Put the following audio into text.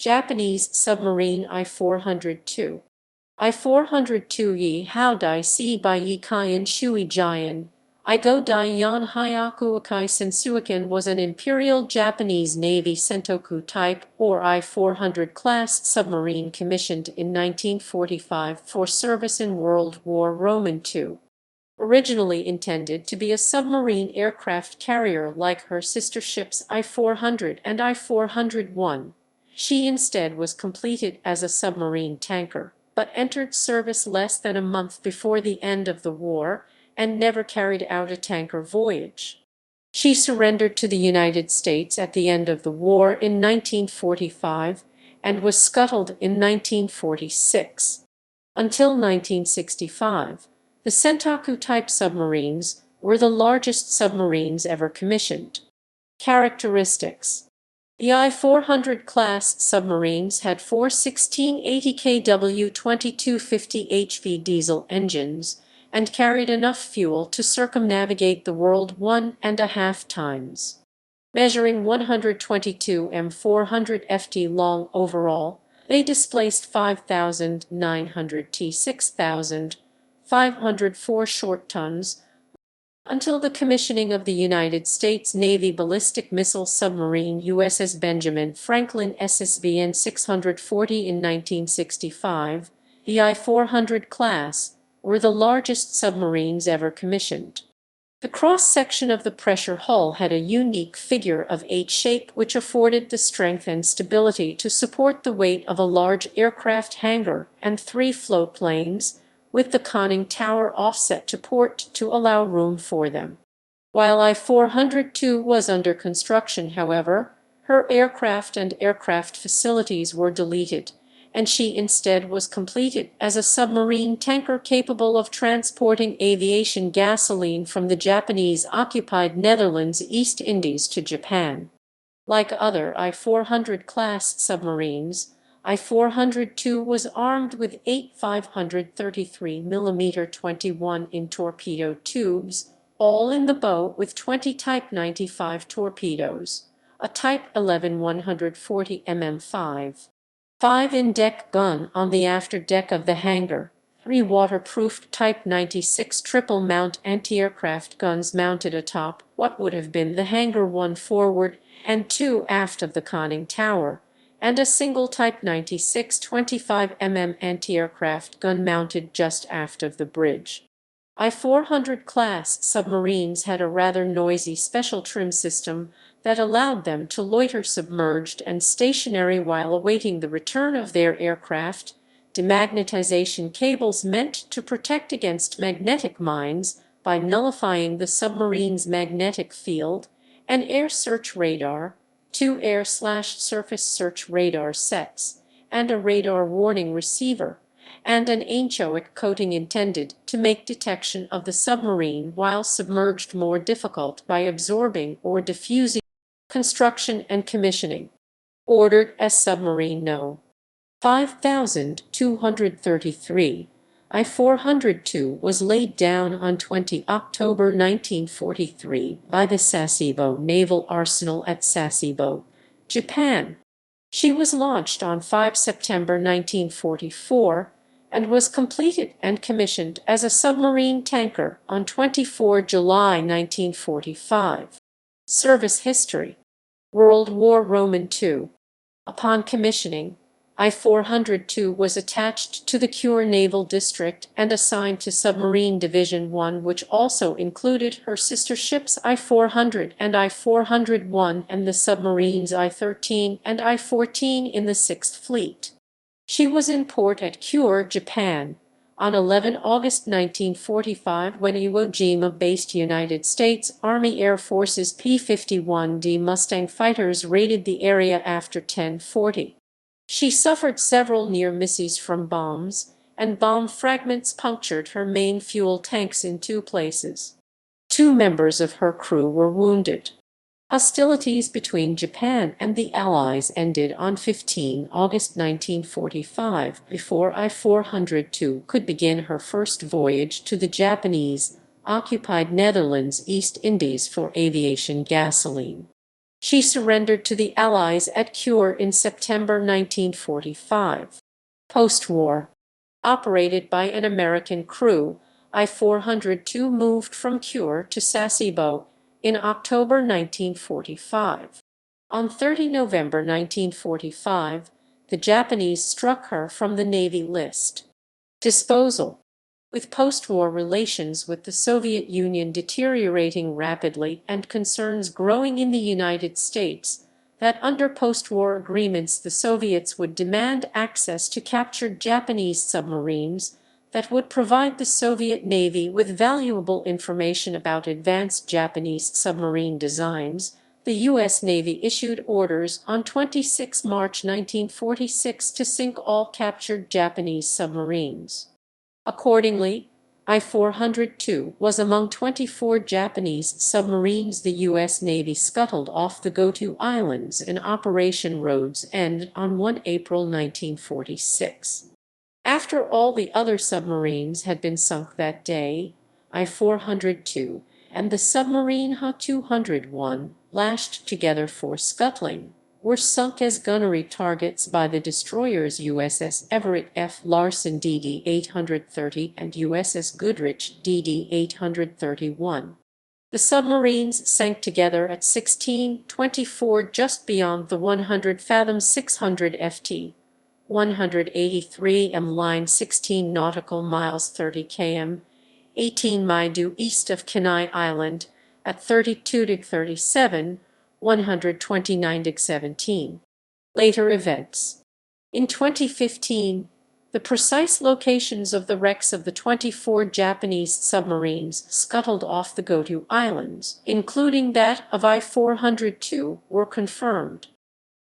Japanese submarine I-402. I-402 Yi-hao-dai I-gō-dai yon-hyaku-ichi-sensuikan was an Imperial Japanese Navy Sentoku-type or I-400 class submarine commissioned in 1945 for service in World War II. Originally intended to be a submarine aircraft carrier like her sister ships I-400 and I-401, she instead was completed as a submarine tanker, but entered service less than a month before the end of the war and never carried out a tanker voyage. She surrendered to the United States at the end of the war in 1945 and was scuttled in 1946. Until 1965, the Sentaku-type submarines were the largest submarines ever commissioned. Characteristics: the I-400 class submarines had four 1680 kW 2250 HP diesel engines and carried enough fuel to circumnavigate the world 1.5 times. Measuring 122 m 400 ft long overall, they displaced 5,900 t 6,504 short tons, until the commissioning of the United States Navy ballistic missile submarine USS Benjamin Franklin SSBN 640 in 1965, the I-400 class were the largest submarines ever commissioned. The cross-section of the pressure hull had a unique figure of H shape which afforded the strength and stability to support the weight of a large aircraft hangar and 3 float planes, with the conning tower offset to port to allow room for them. While I-402 was under construction, however, her aircraft and aircraft facilities were deleted, and she instead was completed as a submarine tanker capable of transporting aviation gasoline from the Japanese-occupied Netherlands East Indies to Japan. Like other I-400 class submarines, I-402 was armed with 8 533 mm 21-in torpedo tubes, all in the bow with 20 Type 95 torpedoes, a Type 11 140 mm 5-in deck gun on the afterdeck of the hangar, 3 waterproofed Type 96 triple-mount anti-aircraft guns mounted atop what would have been the hangar, 1 forward and 2 aft of the conning tower, and a single Type 96 25 mm anti-aircraft gun mounted just aft of the bridge. I-400 class submarines had a rather noisy special trim system that allowed them to loiter submerged and stationary while awaiting the return of their aircraft, demagnetization cables meant to protect against magnetic mines by nullifying the submarine's magnetic field, and air search radar, 2 air/surface search radar sets, and a radar warning receiver, and an anechoic coating intended to make detection of the submarine while submerged more difficult by absorbing or diffusing. Construction and commissioning. Ordered as submarine No. 5233, I-402 was laid down on 20 October 1943 by the Sasebo Naval Arsenal at Sasebo, Japan. She was launched on 5 September 1944 and was completed and commissioned as a submarine tanker on 24 July 1945. Service history. World War II. Upon commissioning, I-402 was attached to the Kure Naval District and assigned to Submarine Division 1, which also included her sister ships I-400 and I-401 and the submarines I-13 and I-14 in the 6th Fleet. She was in port at Kure, Japan, on 11 August 1945 when Iwo Jima-based United States Army Air Force's P-51D Mustang fighters raided the area after 10:40. She suffered several near misses from bombs, and bomb fragments punctured her main fuel tanks in 2 places. 2 members of her crew were wounded. Hostilities between Japan and the Allies ended on 15 August 1945 before I-402 could begin her first voyage to the Japanese-occupied Netherlands East Indies for aviation gasoline. She surrendered to the Allies at Kure in September 1945. Post-war. Operated by an American crew, I-402 moved from Kure to Sasebo in October 1945. On 30 November 1945, the Japanese struck her from the Navy list. Disposal. With post-war relations with the Soviet Union deteriorating rapidly and concerns growing in the United States that under post-war agreements the Soviets would demand access to captured Japanese submarines that would provide the Soviet Navy with valuable information about advanced Japanese submarine designs, the U.S. Navy issued orders on 26 March 1946 to sink all captured Japanese submarines. Accordingly, I-402 was among 24 Japanese submarines the U.S. Navy scuttled off the Goto Islands in Operation Rhodes End on 1 April 1946. After all the other submarines had been sunk that day, I-402 and the submarine Ha-201, lashed together for scuttling, were sunk as gunnery targets by the destroyers USS Everett F. Larson DD 830 and USS Goodrich DD 831. The submarines sank together at 16:24 just beyond the 100-fathom 600 ft. 183 m line 16 nautical miles 30 km, 18 mi due east of Kenai Island, at 32°37, 129°17. Later events. In 2015, the precise locations of the wrecks of the 24 Japanese submarines scuttled off the Goto Islands, including that of I-402, were confirmed.